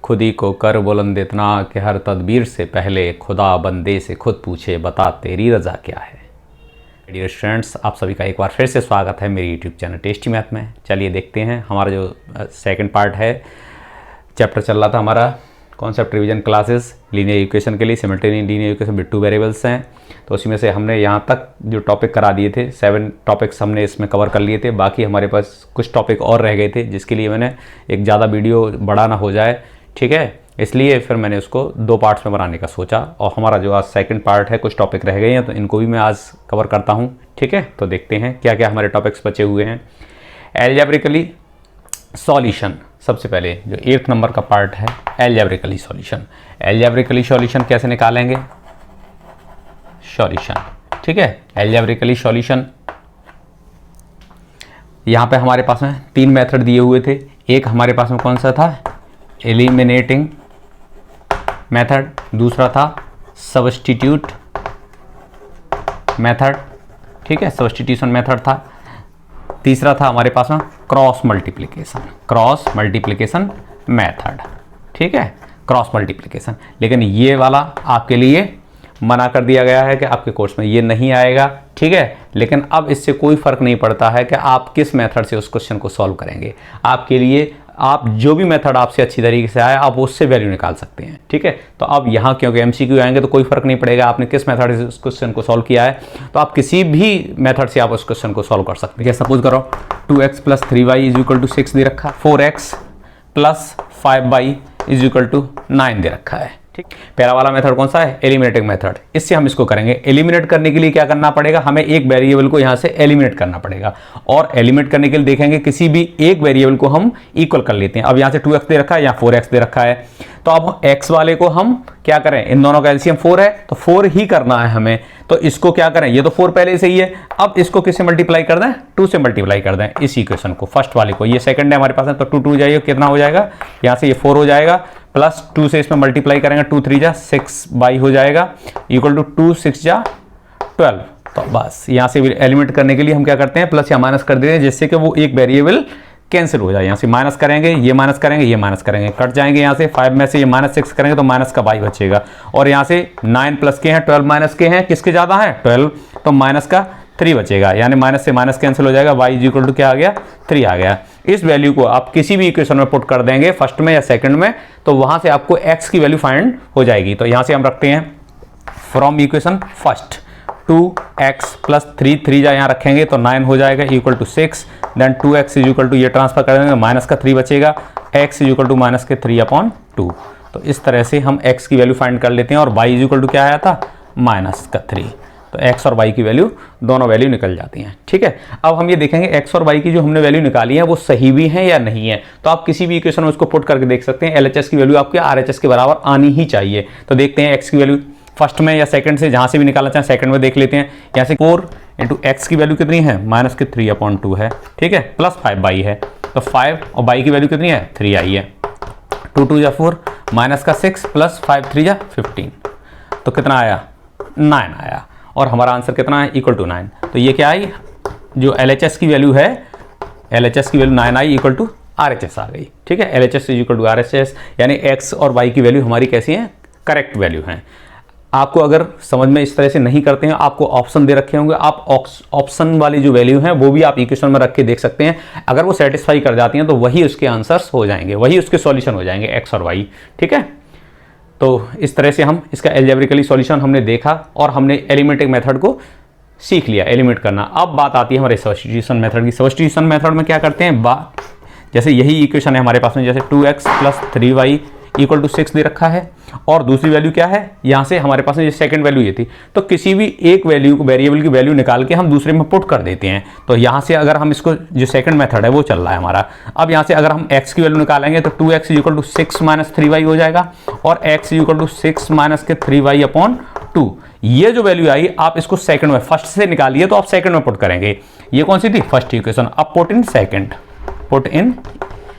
खुद ही को कर बुलंद इतना कि हर तदबीर से पहले खुदा बंदे से खुद पूछे बता तेरी रज़ा क्या है। डियर स्टूडेंट्स, आप सभी का एक बार फिर से स्वागत है मेरे यूट्यूब चैनल टेस्टी मैथ में। चलिए देखते हैं हमारा जो सेकंड पार्ट है। चैप्टर चल रहा था हमारा concept revision classes linear equation के लिए, simultaneous linear equation with two variables हैं। तो उसी में से हमने यहाँ तक जो टॉपिक करा दिए थे, 7 टॉपिक्स हमने इसमें कवर कर लिए थे। बाकी हमारे पास कुछ टॉपिक और रह गए थे जिसके लिए मैंने एक ज़्यादा वीडियो बड़ा ना हो जाए, ठीक है, इसलिए फिर मैंने उसको 2 पार्ट्स में बनाने का सोचा। और हमारा जो आज सेकंड पार्ट है, कुछ टॉपिक रह गए हैं तो इनको भी मैं आज कवर करता हूँ, ठीक है। तो देखते हैं क्या क्या हमारे टॉपिक्स बचे हुए हैं। एल्जेब्रिकली सॉल्यूशन, सबसे पहले जो 8th नंबर का पार्ट है एल्जेब्रिकली सॉल्यूशन। एल्जेब्रिकली सॉल्यूशन कैसे निकालेंगे? सॉल्यूशन, ठीक है। एल्जेब्रिकली सॉल्यूशन यहाँ पे हमारे पास में 3 मेथड दिए हुए थे। एक हमारे पास में कौन सा था? Eliminating method. दूसरा था सब्स्टिट्यूट मेथड, ठीक है, सब्स्टिट्यूशन मेथड था। तीसरा था हमारे पास में क्रॉस मल्टीप्लिकेशन मेथड, ठीक है, क्रॉस मल्टीप्लिकेशन। लेकिन ये वाला आपके लिए मना कर दिया गया है कि आपके कोर्स में ये नहीं आएगा, ठीक है। लेकिन अब इससे कोई फर्क नहीं पड़ता है कि आप किस मेथड से उस क्वेश्चन को सॉल्व करेंगे। आपके लिए आप जो भी मेथड आपसे अच्छी तरीके से आए आप उससे वैल्यू निकाल सकते हैं, ठीक है। तो अब यहाँ क्योंकि एमसीक्यू आएंगे तो कोई फर्क नहीं पड़ेगा आपने किस मेथड से उस क्वेश्चन को सॉल्व किया है। तो आप किसी भी मेथड से आप उस क्वेश्चन को सॉल्व कर सकते हैं। सपोज करो 2x + 3y = 6 दे रखा, 4x + 5y = 9 दे रखा है, ठीक। पहला वाला मेथड कौन सा है? Eliminating method. इससे हम इसको करेंगे। एलिमिनेट करने के लिए क्या करना पड़ेगा? हमें एक वेरिएबल को यहाँ से एलिमिनेट करना पड़ेगा। और एलिमिनेट करने के लिए देखेंगे किसी भी एक वेरिएबल को हम इक्वल कर लेते हैं। अब यहाँ से 2x दे रखा है, यहाँ 4x दे रखा है, तो अब x वाले को हम क्या करें? इन दोनों का एलसीएम 4 है तो 4 ही करना है हमें। तो इसको क्या करें? ये तो 4 पहले से ही है, अब इसको किससे मल्टीप्लाई कर दें? 2 से मल्टीप्लाई कर दें इस इक्वेशन को, फर्स्ट वाले को। ये सेकंड है हमारे पास है तो 2 जाइए, कितना हो जाएगा? यहाँ से ये 4 हो जाएगा, प्लस 2 से इसमें मल्टीप्लाई करेंगे, 2 3 जा 6y हो जाएगा, = 2 6 जा 12। तो बस यहाँ से एलिमिनेट करने के लिए हम क्या करते हैं? प्लस या माइनस कर देते हैं जिससे कि वो एक वेरिएबल कैंसिल हो जाए। यहाँ से माइनस करेंगे, ये माइनस करेंगे, ये माइनस करेंगे, कट जाएंगे। यहाँ से 5 में से ये -6 करेंगे तो माइनस का y बचेगा। और यहाँ से 9 प्लस के हैं, 12 माइनस के हैं, किसके ज़्यादा है? 12, तो माइनस का 3 बचेगा। यानी माइनस से माइनस कैंसिल हो जाएगा, y = क्या आ गया? 3 आ गया। इस वैल्यू को आप किसी भी इक्वेशन में पुट कर देंगे, फर्स्ट में या सेकंड में, तो वहाँ से आपको x की वैल्यू फाइंड हो जाएगी। तो यहाँ से हम रखते हैं फ्रॉम इक्वेशन फर्स्ट 2x + 3 जा यहाँ रखेंगे तो 9 हो जाएगा, = 6। देन 2x = ये ट्रांसफर कर देंगे, माइनस का 3 बचेगा, x = -3/2। तो इस तरह से हम x की वैल्यू फाइंड कर लेते हैं। और y = क्या आया था? -3। तो x और y की वैल्यू, दोनों वैल्यू निकल जाती हैं, ठीक है। अब हम ये देखेंगे x और y की जो हमने वैल्यू निकाली है वो सही भी है या नहीं है। तो आप किसी भी इक्वेशन में उसको पुट करके देख सकते हैं। LHS की वैल्यू आपके RHS के बराबर आनी ही चाहिए। तो देखते हैं x की वैल्यू फर्स्ट में या सेकंड से, जहां से भी निकालना चाहें सेकंड में देख लेते हैं। यहाँ से 4 × x की वैल्यू कितनी है? -3/2 है, ठीक है, प्लस 5y है, तो 5 और y की वैल्यू कितनी है? 3 आई है। 2 2 जा 4, माइनस का 6 प्लस 5 3 जा 15, तो कितना आया? 9 आया। और हमारा आंसर कितना है? = 9। तो ये क्या आई? जो LHS की वैल्यू है, LHS की वैल्यू 9 आई, = RHS आ गई, ठीक है। LHS = RHS, यानी x और y की वैल्यू हमारी कैसी है? करेक्ट वैल्यू हैं। आपको अगर समझ में इस तरह से नहीं करते हैं, आपको ऑप्शन दे रखे होंगे, आप ऑप्शन वाली जो वैल्यू हैं वो भी आप इक्वेशन में रख के देख सकते हैं। अगर वो सेटिस्फाई कर जाती हैं तो वही उसके आंसर्स हो जाएंगे, वही उसके सॉल्यूशन हो जाएंगे, x और y, ठीक है। तो इस तरह से हम इसका एल्जेब्रिकली सॉल्यूशन हमने देखा और हमने एलिमिनेटिंग मेथड को सीख लिया, एलिमिनेट करना। अब बात आती है हमारे सब्स्टिट्यूशन मेथड की। सब्स्टिट्यूशन मेथड में क्या करते हैं? जैसे यही इक्वेशन है हमारे पास में, जैसे 2x + 3y = 6 दे रखा है, और दूसरी वैल्यू क्या है? यहाँ से हमारे पास में सेकंड वैल्यू ये थी, तो किसी भी एक वैल्यू को, वेरिएबल की वैल्यू निकाल के हम दूसरे में पुट कर देते हैं। तो यहाँ से अगर हम इसको, जो सेकंड मेथड है वो चल रहा है हमारा। अब यहाँ से अगर हम x की वैल्यू निकालेंगे तो 2x = 6 - 3y हो जाएगा, और x = 6 - 3y/2। ये जो वैल्यू आई, आप इसको सेकंड में, फर्स्ट से निकालिए तो आप सेकंड में पुट करेंगे। ये कौन सी थी? First equation. अब put in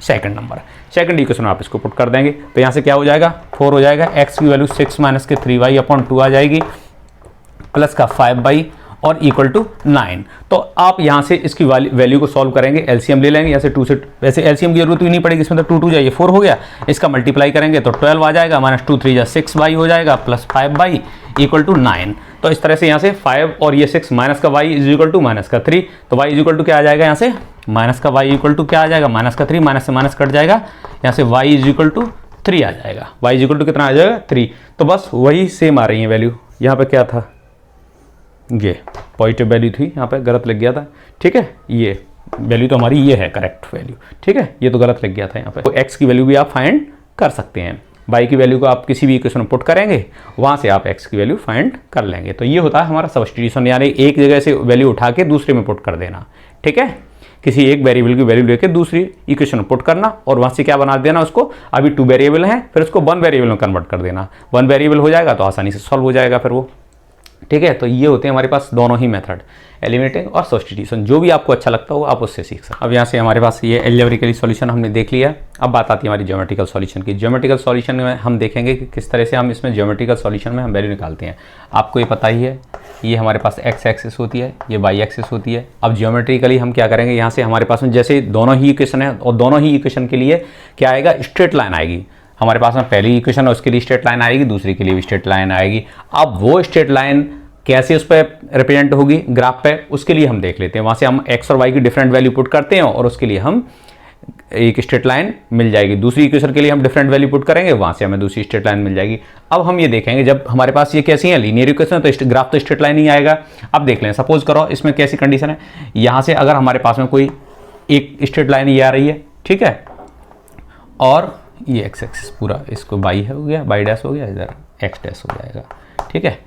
second number, second equation आप इसको पुट कर देंगे तो यहाँ से क्या हो जाएगा? 4 हो जाएगा, x की वैल्यू 6 - 3y/2 आ जाएगी, प्लस का 5y, और इक्वल टू 9। तो आप यहाँ से इसकी वैल्यू को सॉल्व करेंगे, एलसीएम ले लेंगे, यहाँ से 2 से, वैसे एलसीएम की जरूरत ही नहीं पड़ेगी, इसमें तो 2 2 जाइए 4 हो गया, इसका मल्टीप्लाई करेंगे तो 12 आ जाएगा, -2 3 जा 6y हो जाएगा, प्लस 5y इक्वल टू 9। तो इस तरह से यहाँ से 5 और ये 6 माइनस का y is equal to minus का 3, तो y इज इक्वल टू क्या आ जाएगा, यहाँ से माइनस का y इक्वल टू क्या आ जाएगा, माइनस का 3, माइनस से माइनस कट जाएगा, यहाँ से y इज इक्वल टू 3 आ जाएगा, y इज इक्वल टू कितना आ जाएगा 3। तो बस वही सेम आ रही है वैल्यू। यहाँ पे क्या था, ये पॉजिटिव वैल्यू थी, यहाँ पे गलत लग गया था, ठीक है, ये वैल्यू तो हमारी ये है करेक्ट वैल्यू, ठीक है, ये तो गलत लग गया था यहाँ पे। तो x की वैल्यू भी आप फाइंड कर सकते हैं, y की वैल्यू को आप किसी भी इक्वेशन में पुट करेंगे, वहाँ से आप x की वैल्यू फाइंड कर लेंगे। तो ये होता है हमारा सब्स्टिट्यूशन, यानी एक जगह से वैल्यू उठा के दूसरे में पुट कर देना, ठीक है, किसी एक वेरिएबल की वैल्यू लेके दूसरी इक्वेशन में पुट करना और वहाँ से क्या बना देना उसको, अभी 2 वेरिएबल हैं, फिर उसको 1 वेरिएबल में कन्वर्ट कर देना, 1 वेरिएबल हो जाएगा तो आसानी से सॉल्व हो जाएगा फिर वो, ठीक है। तो ये होते हैं हमारे पास दोनों ही मेथड, एलिमिनेटिंग और सब्स्टिट्यूशन, जो भी आपको अच्छा लगता हो आप उससे सीख सकते। अब यहाँ से हमारे पास ये अलजेब्रिकली सॉल्यूशन हमने देख लिया। अब बात आती है हमारी ज्योमेट्रिकल सॉल्यूशन की। ज्योमेट्रिकल सॉल्यूशन में हम देखेंगे कि किस तरह से हम इसमें ज्योमेट्रिकल सॉल्यूशन में हम वैल्यू निकालते हैं। आपको ये पता ही है, ये हमारे पास एक्स एक्सिस होती है, ये वाई एक्सिस होती है। अब ज्योमेट्रिकली हम क्या करेंगे, यहाँ से हमारे पास में जैसे दोनों ही इक्वेशन है और दोनों ही इक्वेशन के लिए क्या आएगा, स्ट्रेट लाइन आएगी। हमारे पास में पहली इक्वेशन है उसके लिए स्ट्रेट लाइन आएगी, दूसरी के लिए भी स्ट्रेट लाइन आएगी। अब वो स्ट्रेट लाइन कैसे उस पर रिप्रेजेंट होगी ग्राफ पे, उसके लिए हम देख लेते हैं। वहाँ से हम एक्स और वाई की डिफरेंट वैल्यू पुट करते हैं और उसके लिए हम एक स्ट्रेट लाइन मिल जाएगी। दूसरी इक्वेशन के लिए हम डिफरेंट वैल्यू पुट करेंगे, वहाँ से हमें दूसरी स्ट्रेट लाइन मिल जाएगी। अब हम ये देखेंगे जब हमारे पास ये कैसी है, लीनियर इक्वेशन, तो ग्राफ तो स्ट्रेट लाइन ही आएगा। अब देख लें, सपोज करो इसमें कैसी कंडीशन है, यहाँ से अगर हमारे पास में कोई एक स्ट्रेट लाइन ये आ रही है, ठीक है, और ये एक्स एक्सिस पूरा इसको वाई हो गया, वाई डैश हो गया, इधर एक्स डैश हो जाएगा, ठीक है।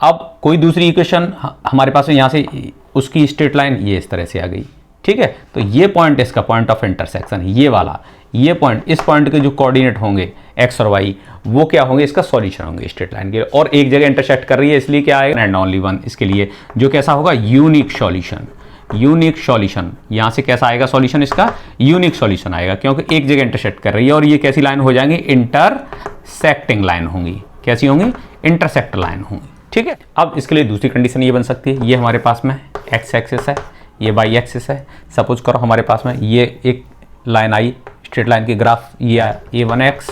अब कोई दूसरी इक्वेशन हमारे पास में यहाँ से उसकी स्ट्रेट लाइन ये इस तरह से आ गई, ठीक है। तो ये पॉइंट इसका पॉइंट ऑफ इंटरसेक्शन, ये वाला, ये पॉइंट, इस पॉइंट के जो कोऑर्डिनेट होंगे एक्स और वाई, वो क्या होंगे, इसका सॉल्यूशन होंगे स्ट्रेट लाइन के। और एक जगह इंटरसेक्ट कर रही है, इसलिए क्या आएगा, एंड ओनली वन, इसके लिए जो कैसा होगा, यूनिक सॉल्यूशन। यूनिक सॉल्यूशन यहाँ से कैसा आएगा, सॉल्यूशन इसका यूनिक सॉल्यूशन आएगा, क्योंकि एक जगह इंटरसेक्ट कर रही है। और ये कैसी लाइन हो जाएंगी, इंटरसेक्टिंग लाइन होंगी। कैसी होंगी, इंटरसेक्ट लाइन होंगी, ठीक है। अब इसके लिए दूसरी कंडीशन ये बन सकती है, ये हमारे पास में एक्स एक्सिस है, ये वाई एक्सिस है। सपोज करो हमारे पास में ये एक लाइन आई, स्ट्रेट लाइन की ग्राफ, ये a1x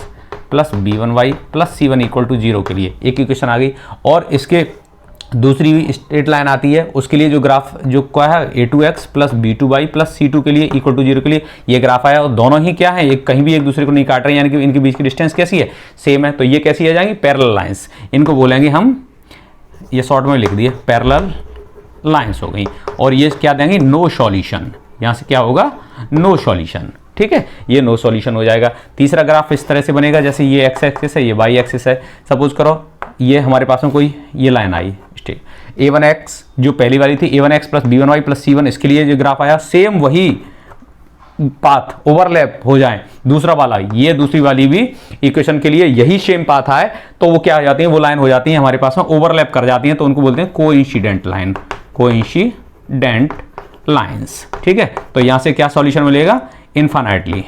plus b1y plus c1 equal to 0 के लिए एक इक्वेशन आ गई। और इसके दूसरी भी स्ट्रेट लाइन आती है, उसके लिए जो ग्राफ जो क्या है, a2x plus b2y plus c2 के लिए इक्वल टू 0 के लिए ये ग्राफ आया। और दोनों ही क्या है, एक कहीं भी एक दूसरे को नहीं काट रहे हैं, यानी कि इनके बीच की डिस्टेंस कैसी है, सेम है। तो ये कैसी आ जाएंगी, पैरेलल लाइंस, इनको बोलेंगे हम, ये शॉर्ट में लिख दिए, पैरेलल लाइंस हो गई। और ये क्या देंगे, नो सॉल्यूशन, यहाँ से क्या होगा, नो सॉल्यूशन, ठीक है, ये नो सॉल्यूशन हो जाएगा। तीसरा ग्राफ इस तरह से बनेगा, जैसे ये एक्स एक्सिस है, ये वाई एक्सिस है। सपोज करो ये हमारे पास में कोई ये लाइन आई, a1x जो पहली वाली थी, a1x plus b1y plus c1, इसके लिए जो ग्राफ आया सेम वही पाथ ओवरलैप हो जाए दूसरा वाला, ये दूसरी वाली भी इक्वेशन के लिए यही सेम पाथ आए, तो वो क्या हो जाती है, वो लाइन हो जाती है हमारे पास में ओवरलैप कर जाती हैं, तो उनको बोलते हैं कोइंसिडेंट लाइन, कोइंसिडेंट लाइंस, ठीक है। तो यहां से क्या सॉल्यूशन मिलेगा, इनफाइनाइटली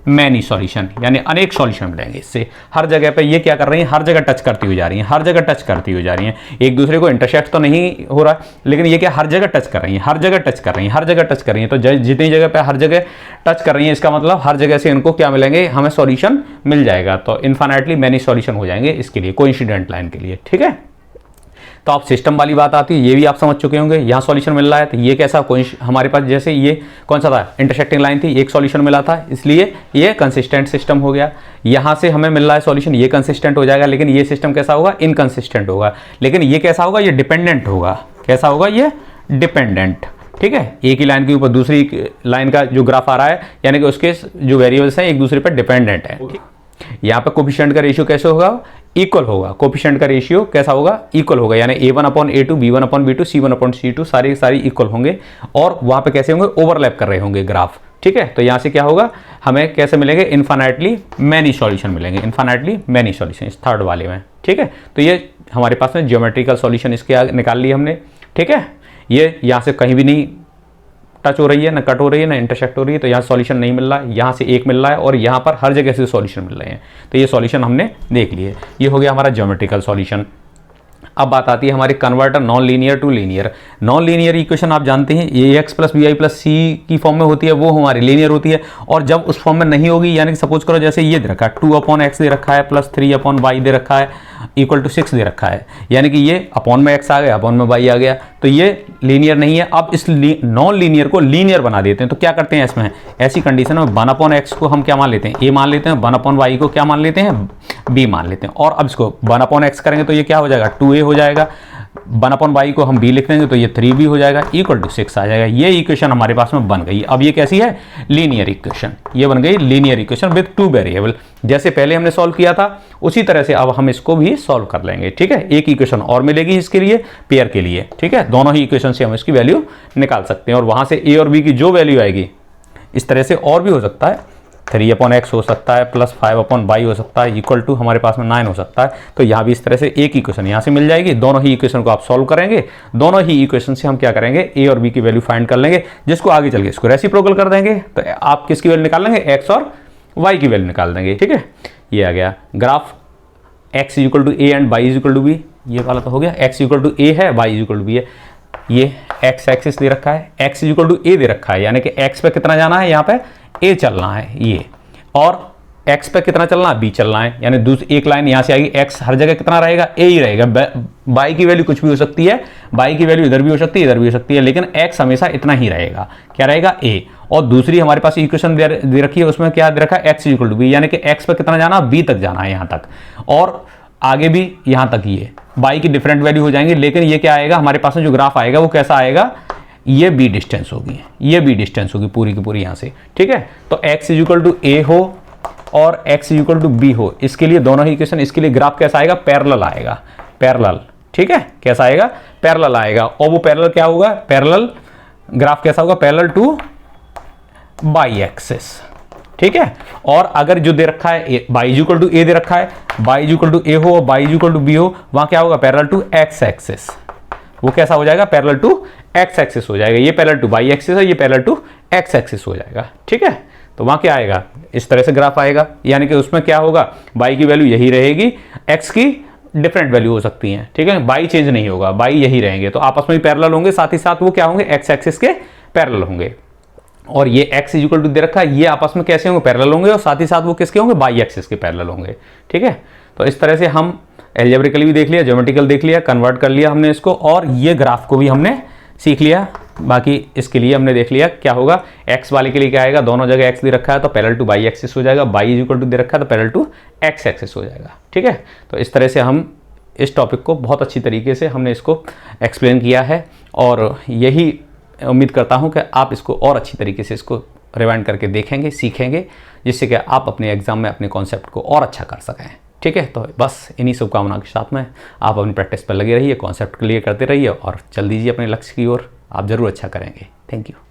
मैनी सॉल्यूशन, यानी अनेक सॉल्यूशन मिलेंगे इससे। हर जगह पे ये क्या कर रही हैं, हर जगह टच करती हुई जा रही हैं, हर जगह टच करती हुई जा रही हैं, एक दूसरे को इंटरसेक्ट तो नहीं हो रहा, लेकिन ये क्या हर जगह टच कर रही हैं, हर जगह टच कर रही हैं, हर जगह टच कर रही हैं। तो जितनी जगह पे हर जगह टच कर रही हैं, इसका मतलब हर जगह से इनको क्या मिलेंगे, हमें सॉल्यूशन मिल जाएगा। तो इनफाइनाइटली मैनी सॉल्यूशन हो जाएंगे इसके लिए, कोइंसिडेंट लाइन के लिए, ठीक है। तो आप सिस्टम वाली बात आती है, ये भी आप समझ चुके होंगे। यहाँ सॉल्यूशन मिल रहा है, तो ये कैसा, हमारे पास जैसे ये कौन सा था, इंटरसेक्टिंग लाइन थी, एक सॉल्यूशन मिला था, इसलिए ये कंसिस्टेंट सिस्टम हो गया। यहाँ से हमें मिल रहा है सॉल्यूशन, ये कंसिस्टेंट हो जाएगा, लेकिन ये सिस्टम कैसा होगा, इनकंसिस्टेंट होगा। लेकिन ये कैसा होगा, ये डिपेंडेंट होगा। कैसा होगा, ये डिपेंडेंट, ठीक है। एक ही लाइन के ऊपर दूसरी लाइन का जो ग्राफ आ रहा है, यानी कि उसके जो वेरिएबल्स हैं एक दूसरे पर डिपेंडेंट है। यहाँ पे कोफिशिएंट का रेशियो कैसे होगा, इक्वल होगा। कोफिशिएंट का रेशियो कैसा होगा, इक्वल होगा, यानी a1/a2 b1/b2 c1/c2 सारी इक्वल होंगे। और वहां पे कैसे होंगे, ओवरलैप कर रहे होंगे ग्राफ, ठीक है। तो यहाँ से क्या होगा, हमें कैसे मिलेंगे, इनफाइनाइटली मैनी सॉल्यूशन मिलेंगे, इनफाइनाइटली मैनी सॉल्यूशन इस थर्ड वाले में, ठीक है। तो ये हमारे पास में ज्योमेट्रिकल सॉल्यूशन इसके निकाल ली हमने, ठीक है। ये यहाँ से कहीं भी नहीं टच हो रही है, ना कट हो रही है, ना इंटरसेक्ट हो रही है, तो यहाँ सॉल्यूशन नहीं मिल रहा है, यहाँ से एक मिल रहा है और यहाँ पर हर जगह से सॉल्यूशन मिल रहे हैं। तो ये सॉल्यूशन हमने देख लिए, ये हो गया हमारा ज्योमेट्रिकल सॉल्यूशन। अब बात आती है हमारे converter non linear to linear. Non linear equation आप जानते हैं a x plus b y plus c की फॉर्म में होती है, वो हमारी लीनियर होती है। और जब उस फॉर्म में नहीं होगी, यानी कि सपोज करो जैसे ये दे रखा है 2/x दे रखा है प्लस 3/y दे रखा है इक्वल टू 6 दे रखा है, यानी कि ये अपॉन में x आ गया, अपॉन में y आ गया, तो ये लीनियर नहीं है। अब इस नॉन लीनियर को लीनियर बना देते हैं। तो क्या करते हैं इसमें, ऐसी कंडीशन में 1/x को हम क्या मान लेते हैं, a मान लेते हैं, 1/y को क्या मान लेते हैं, b मान लेते हैं। और अब इसको 1/x करेंगे तो ये क्या हो जाएगा, 2a हो जाएगा। 1/y को हम b लिख देंगे तो ये 3b हो जाएगा, इक्वल टू 6 आ जाएगा। ये इक्वेशन हमारे पास में बन गई। अब ये कैसी है, लीनियर इक्वेशन। ये बन गई लीनियर इक्वेशन विद 2 वेरिएबल। जैसे पहले हमने सॉल्व किया था उसी तरह से अब हम इसको भी सॉल्व कर लेंगे। ठीक है, एक इक्वेशन और मिलेगी इसके लिए, पेयर के लिए। ठीक है, दोनों ही इक्वेशन से हम इसकी वैल्यू निकाल सकते हैं और वहां से a और b की जो वैल्यू आएगी, इस तरह से और भी हो सकता है, 3/x हो सकता है प्लस 5/y हो सकता है, इक्वल टू हमारे पास में 9 हो सकता है। तो यहाँ भी इस तरह से एक इक्वेशन यहाँ से मिल जाएगी। दोनों ही इक्वेशन को आप सॉल्व करेंगे, दोनों ही इक्वेशन से हम क्या करेंगे, a और b की वैल्यू फाइंड कर लेंगे, जिसको आगे चल के इसको रेसिप्रोकल कर देंगे। तो आप किसकी वैल्यू निकाल लेंगे, x और y की वैल्यू निकाल देंगे। ठीक है, ये आ गया graph x equal to a and y equal to b। ये वाला तो हो गया, x इक्वल टू a है, y इक्वल टू b है। ये x एक्सिस दे रखा है, x इक्वल टू a दे रखा है, यानी कि x पे कितना जाना है, यहाँ पे a चलना है ये, और x पे कितना चलना है, b चलना है। यानी दूसरी एक लाइन यहाँ से आएगी, x हर जगह कितना रहेगा, a ही रहेगा। y की वैल्यू कुछ भी हो सकती है, y की वैल्यू इधर भी हो सकती है, इधर भी हो सकती है, लेकिन x हमेशा इतना ही रहेगा। क्या रहेगा, a। और दूसरी हमारे पास इक्वेशन दे रखी है, उसमें क्या दे रखा है, x इक्वल टू b, यानी कि x पे कितना जाना, b तक जाना है यहाँ तक, और आगे भी यहाँ तक। ये y की डिफरेंट वैल्यू हो जाएंगी, लेकिन ये क्या आएगा, हमारे पास में जो ग्राफ आएगा वो कैसा आएगा, ये b डिस्टेंस होगी, ये b डिस्टेंस होगी पूरी की पूरी यहाँ से। ठीक है, तो x इक्वल टू a हो और x इक्वल टू b हो, इसके लिए दोनों ही इक्वेशन, इसके लिए ग्राफ कैसा आएगा, पैरेलल आएगा, पैरेलल। ठीक है, कैसा आएगा, पैरेलल आएगा। और वो पैरेलल क्या होगा, पैरेलल ग्राफ कैसा होगा, पैरेलल टू बाई एक्सिस। ठीक है, और अगर जो दे रखा है y इक्वल टू a दे रखा है, y इक्वल टू a हो और y इक्वल टू b हो, वहां क्या होगा, पैरेलल टू x एक्सिस। वो कैसा हो जाएगा, पैरेलल टू x एक्सिस हो जाएगा। ये पैरेलल टू y एक्सिस है, ये पैरेलल टू x एक्सिस हो जाएगा। ठीक है, तो वहां क्या आएगा, इस तरह से ग्राफ आएगा, यानी कि उसमें क्या होगा, y की वैल्यू यही रहेगी, x की डिफरेंट वैल्यू हो सकती हैं। ठीक है, y चेंज नहीं होगा, y यही रहेंगे, तो आपस में भी पैरेलल होंगे, साथ ही साथ वो क्या होंगे, x एक्सिस के पैरेलल होंगे। और ये x इक्वल टू दे रखा है, ये आपस में कैसे होंगे, पैरेलल होंगे, और साथ ही साथ वो किसके होंगे, y एक्सिस के पैरेलल होंगे। ठीक है, तो इस तरह से हम एल्जेब्रिकली भी देख लिया, ज्योमेट्रिकल देख लिया, कन्वर्ट कर लिया हमने इसको, और ये ग्राफ को भी हमने सीख लिया। बाकी इसके लिए हमने देख लिया क्या होगा, x वाले के लिए क्या आएगा, दोनों जगह x दे रखा है तो पैरेलल टू y एक्सिस हो जाएगा, y इक्वल टू दे रखा है तो पैरेलल टू x एक्सिस हो जाएगा। ठीक है, तो इस तरह से हम इस टॉपिक को बहुत अच्छी तरीके से हमने इसको एक्सप्लेन किया है, और यही उम्मीद करता हूं कि आप इसको और अच्छी तरीके से इसको रिवाइंड करके देखेंगे, सीखेंगे, जिससे कि आप अपने एग्जाम में अपने कॉन्सेप्ट को और अच्छा कर सकें। ठीक है, तो बस इन्हीं शुभकामनाओं के साथ में आप अपनी प्रैक्टिस पर लगे रहिए, कॉन्सेप्ट क्लियर करते रहिए और चल दीजिए अपने लक्ष्य की ओर, आप जरूर अच्छा करेंगे। Thank you.